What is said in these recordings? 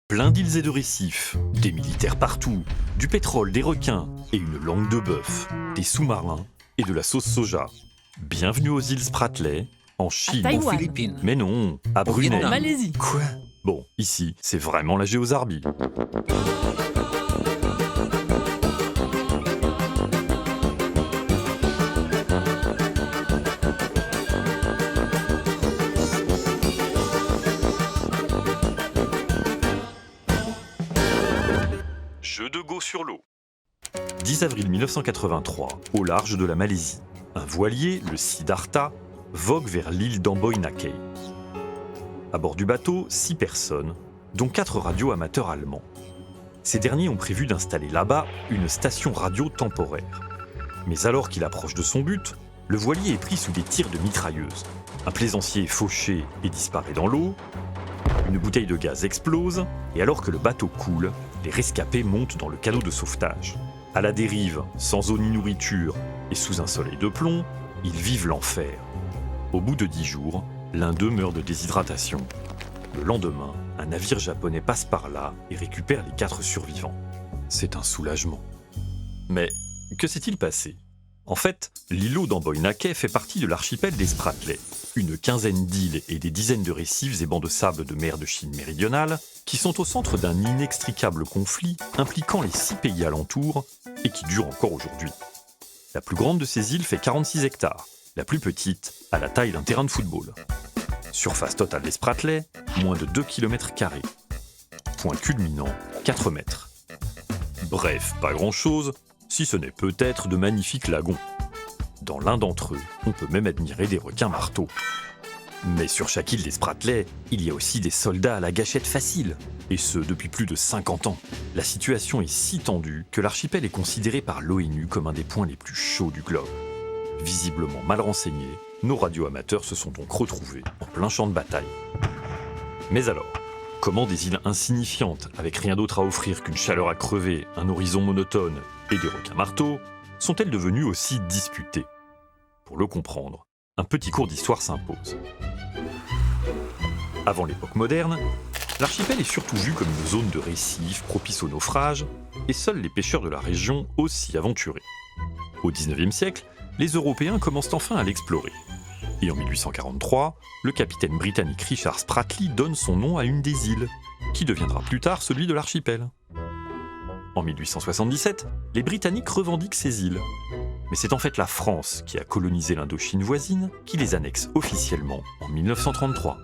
Plein d'îles et de récifs, des militaires partout, du pétrole, des requins et une langue de bœuf, des sous-marins et de la sauce soja. Bienvenue aux îles Spratly, en Chine. Taïwan. Aux Philippines. Mais non, à Au Brunei. Vietnam. Malaisie. Quoi? Bon, ici, c'est vraiment la géozarbie. Jeu de go sur l'eau. 10 avril 1983, au large de la Malaisie, un voilier, le Siddhartha, vogue vers l'île d'Amboina Cay. À bord du bateau, 6 personnes, dont 4 radioamateurs allemands. Ces derniers ont prévu d'installer là-bas une station radio temporaire. Mais alors qu'il approche de son but, le voilier est pris sous des tirs de mitrailleuses. Un plaisancier est fauché et disparaît dans l'eau. Une bouteille de gaz explose, et alors que le bateau coule, les rescapés montent dans le canot de sauvetage. À la dérive, sans eau ni nourriture, et sous un soleil de plomb, ils vivent l'enfer. Au bout de 10 jours, l'un d'eux meurt de déshydratation. Le lendemain, un navire japonais passe par là et récupère les 4 survivants. C'est un soulagement. Mais que s'est-il passé ? En fait, l'îlot d'Amboina Cay fait partie de l'archipel des Spratly, une quinzaine d'îles et des dizaines de récifs et bancs de sable de mer de Chine méridionale qui sont au centre d'un inextricable conflit impliquant les 6 pays alentours et qui dure encore aujourd'hui. La plus grande de ces îles fait 46 hectares, la plus petite a la taille d'un terrain de football. Surface totale des Spratly, moins de 2 km². Point culminant, 4 mètres. Bref, pas grand-chose, si ce n'est peut-être de magnifiques lagons. Dans l'un d'entre eux, on peut même admirer des requins marteaux. Mais sur chaque île des Spratly, il y a aussi des soldats à la gâchette facile, et ce depuis plus de 50 ans. La situation est si tendue que l'archipel est considéré par l'ONU comme un des points les plus chauds du globe. Visiblement mal renseignés, nos radioamateurs se sont donc retrouvés en plein champ de bataille. Mais alors, comment des îles insignifiantes, avec rien d'autre à offrir qu'une chaleur à crever, un horizon monotone et des requins marteaux, sont-elles devenues aussi disputées ? Pour le comprendre, un petit cours d'histoire s'impose. Avant l'époque moderne, l'archipel est surtout vu comme une zone de récifs propice au naufrage, et seuls les pêcheurs de la région osent s'y aventurer. Au XIXe siècle, les Européens commencent enfin à l'explorer. Et en 1843, le capitaine britannique Richard Spratley donne son nom à une des îles, qui deviendra plus tard celui de l'archipel. En 1877, les Britanniques revendiquent ces îles. Mais c'est en fait la France qui a colonisé l'Indochine voisine qui les annexe officiellement en 1933.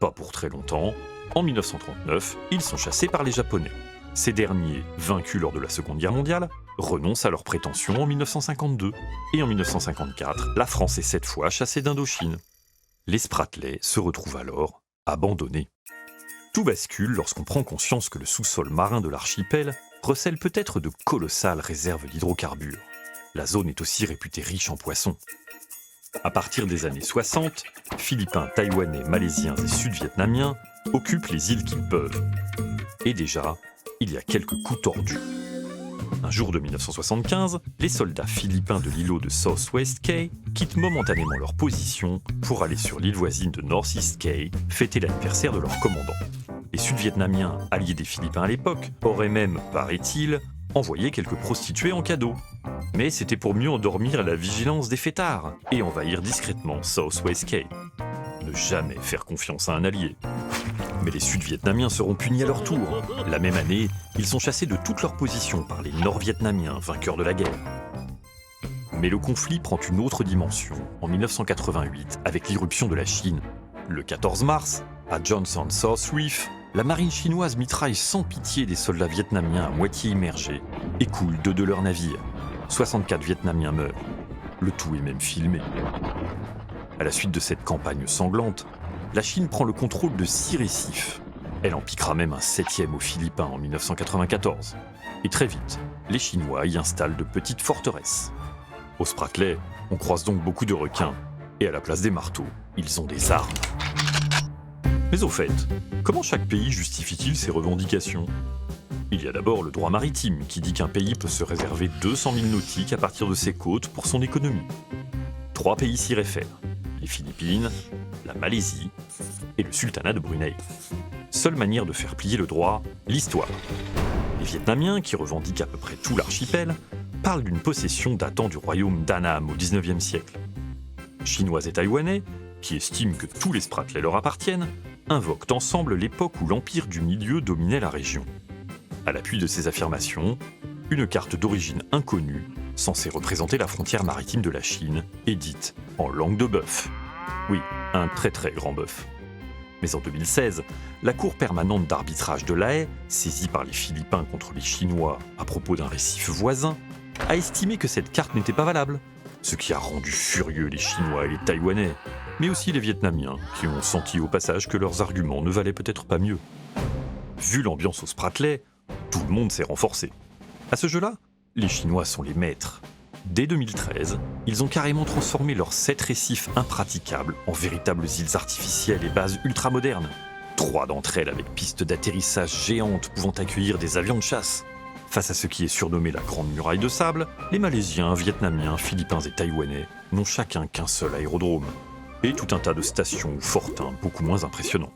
Pas pour très longtemps, en 1939, ils sont chassés par les Japonais. Ces derniers, vaincus lors de la Seconde Guerre mondiale, renoncent à leurs prétentions en 1952. Et en 1954, la France est cette fois chassée d'Indochine. Les Spratly se retrouvent alors abandonnés. Tout bascule lorsqu'on prend conscience que le sous-sol marin de l'archipel recèle peut-être de colossales réserves d'hydrocarbures. La zone est aussi réputée riche en poissons. À partir des années 60, Philippins, Taïwanais, Malaisiens et Sud-Vietnamiens occupent les îles qu'ils peuvent. Et déjà, il y a quelques coups tordus. Un jour de 1975, les soldats philippins de l'îlot de Southwest Cay quittent momentanément leur position pour aller sur l'île voisine de Northeast Cay fêter l'anniversaire de leur commandant. Les Sud-Vietnamiens, alliés des Philippins à l'époque, auraient même, paraît-il, envoyé quelques prostituées en cadeau. Mais c'était pour mieux endormir la vigilance des fêtards et envahir discrètement Southwest Cay. Ne jamais faire confiance à un allié. Mais les Sud-Vietnamiens seront punis à leur tour. La même année, ils sont chassés de toutes leurs positions par les Nord-Vietnamiens, vainqueurs de la guerre. Mais le conflit prend une autre dimension en 1988 avec l'irruption de la Chine. Le 14 mars, à Johnson South Reef, la marine chinoise mitraille sans pitié des soldats vietnamiens à moitié immergés et coule 2 de leurs navires. 64 Vietnamiens meurent. Le tout est même filmé. À la suite de cette campagne sanglante, la Chine prend le contrôle de 6 récifs. Elle en piquera même un 7e aux Philippins en 1994. Et très vite, les Chinois y installent de petites forteresses. Aux Spratly, on croise donc beaucoup de requins. Et à la place des marteaux, ils ont des armes. Mais au fait, comment chaque pays justifie-t-il ses revendications ? Il y a d'abord le droit maritime qui dit qu'un pays peut se réserver 200 000 nautiques à partir de ses côtes pour son économie. 3 pays s'y réfèrent, les Philippines, la Malaisie et le sultanat de Brunei. seule manière de faire plier le droit, l'histoire. Les Vietnamiens, qui revendiquent à peu près tout l'archipel, parlent d'une possession datant du royaume d'Annam au XIXe siècle. Chinois et Taïwanais, qui estiment que tous les Spratlais leur appartiennent, invoquent ensemble l'époque où l'Empire du Milieu dominait la région. À l'appui de ces affirmations, une carte d'origine inconnue, censée représenter la frontière maritime de la Chine, est dite en langue de bœuf. Oui, un très très grand bœuf. Mais en 2016, la Cour permanente d'arbitrage de La Haye, saisie par les Philippins contre les Chinois à propos d'un récif voisin, a estimé que cette carte n'était pas valable, ce qui a rendu furieux les Chinois et les Taïwanais, mais aussi les Vietnamiens, qui ont senti au passage que leurs arguments ne valaient peut-être pas mieux. Vu l'ambiance au Spratlais, tout le monde s'est renforcé. À ce jeu-là, les Chinois sont les maîtres. Dès 2013, ils ont carrément transformé leurs 7 récifs impraticables en véritables îles artificielles et bases ultramodernes. 3 d'entre elles avec pistes d'atterrissage géantes pouvant accueillir des avions de chasse. Face à ce qui est surnommé la Grande Muraille de Sable, les Malaisiens, Vietnamiens, Philippins et Taïwanais n'ont chacun qu'un seul aérodrome. Et tout un tas de stations ou fortins beaucoup moins impressionnants.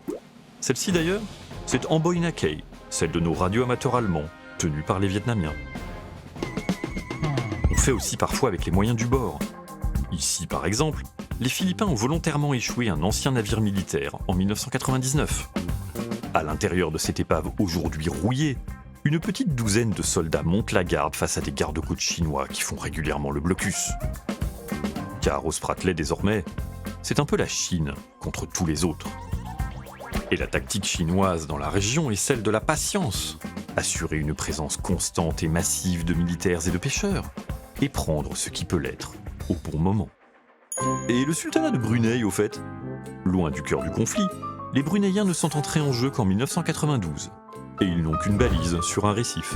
Celle-ci d'ailleurs, c'est Amboina Cay, celle de nos radioamateurs allemands, tenus par les Vietnamiens. On fait aussi parfois avec les moyens du bord. Ici par exemple, les Philippins ont volontairement échoué un ancien navire militaire en 1999. À l'intérieur de cette épave aujourd'hui rouillée, une petite douzaine de soldats montent la garde face à des gardes-côtes chinois qui font régulièrement le blocus. Car au Spratlais désormais, c'est un peu la Chine contre tous les autres. Et la tactique chinoise dans la région est celle de la patience. Assurer une présence constante et massive de militaires et de pêcheurs, et prendre ce qui peut l'être au bon moment. Et le sultanat de Brunei, au fait? Loin du cœur du conflit, les Bruneiens ne sont entrés en jeu qu'en 1992, et ils n'ont qu'une balise sur un récif.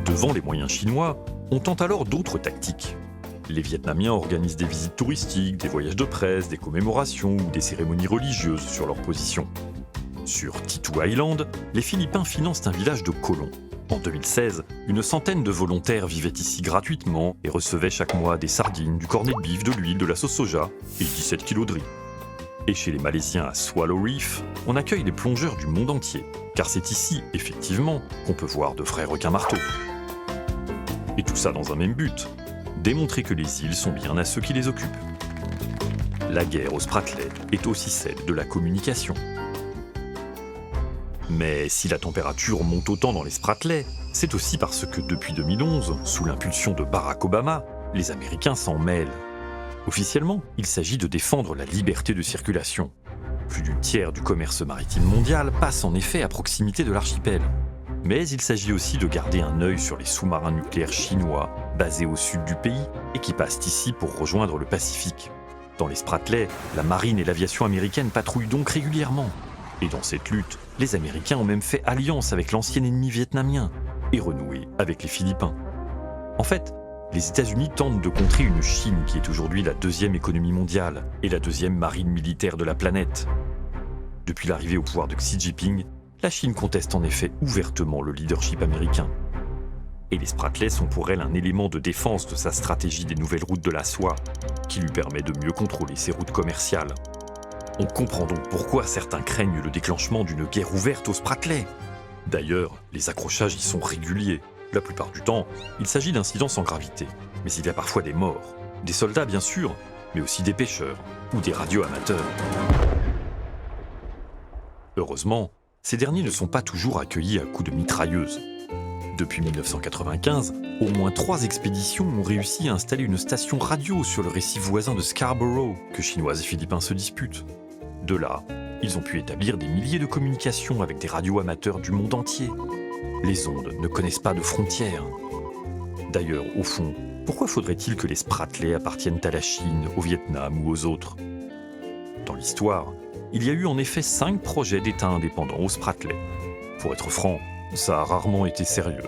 Devant les moyens chinois, on tente alors d'autres tactiques. Les Vietnamiens organisent des visites touristiques, des voyages de presse, des commémorations ou des cérémonies religieuses sur leur position. Sur Titu Island, les Philippins financent un village de colons. En 2016, une centaine de volontaires vivaient ici gratuitement et recevaient chaque mois des sardines, du cornet de bif, de l'huile, de la sauce soja et 17 kilos de riz. Et chez les Malaisiens à Swallow Reef, on accueille les plongeurs du monde entier, car c'est ici, effectivement, qu'on peut voir de vrais requins-marteaux. Et tout ça dans un même but, démontrer que les îles sont bien à ceux qui les occupent. La guerre au Spratlais est aussi celle de la communication. Mais si la température monte autant dans les Spratlais, c'est aussi parce que depuis 2011, sous l'impulsion de Barack Obama, les Américains s'en mêlent. Officiellement, il s'agit de défendre la liberté de circulation. Plus du tiers du commerce maritime mondial passe en effet à proximité de l'archipel. Mais il s'agit aussi de garder un œil sur les sous-marins nucléaires chinois, basés au sud du pays, et qui passent ici pour rejoindre le Pacifique. Dans les Spratlais, la marine et l'aviation américaine patrouillent donc régulièrement. Et dans cette lutte, les Américains ont même fait alliance avec l'ancien ennemi vietnamien, et renoué avec les Philippins. En fait, les États-Unis tentent de contrer une Chine qui est aujourd'hui la 2e économie mondiale et la 2e marine militaire de la planète. Depuis l'arrivée au pouvoir de Xi Jinping, la Chine conteste en effet ouvertement le leadership américain. Et les Spratlais sont pour elle un élément de défense de sa stratégie des nouvelles routes de la soie, qui lui permet de mieux contrôler ses routes commerciales. On comprend donc pourquoi certains craignent le déclenchement d'une guerre ouverte aux Spratlais. D'ailleurs, les accrochages y sont réguliers. La plupart du temps, il s'agit d'incidents sans gravité, mais il y a parfois des morts. Des soldats bien sûr, mais aussi des pêcheurs ou des radioamateurs. Heureusement, ces derniers ne sont pas toujours accueillis à coups de mitrailleuses. Depuis 1995, au moins 3 expéditions ont réussi à installer une station radio sur le récif voisin de Scarborough, que Chinois et Philippins se disputent. De là, ils ont pu établir des milliers de communications avec des radioamateurs du monde entier. Les ondes ne connaissent pas de frontières. D'ailleurs, au fond, pourquoi faudrait-il que les Spratlais appartiennent à la Chine, au Vietnam ou aux autres? Dans l'histoire, il y a eu en effet 5 projets d'État indépendants aux Spratlais. Pour être franc, ça a rarement été sérieux,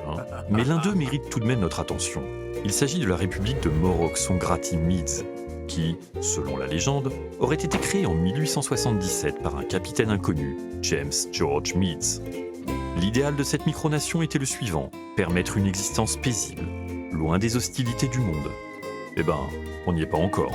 mais l'un d'eux mérite tout de même notre attention. Il s'agit de la République de Moroc-Songkhati-Meads, qui, selon la légende, aurait été créée en 1877 par un capitaine inconnu, James George Meads. L'idéal de cette micronation était le suivant, permettre une existence paisible, loin des hostilités du monde. Eh ben, on n'y est pas encore.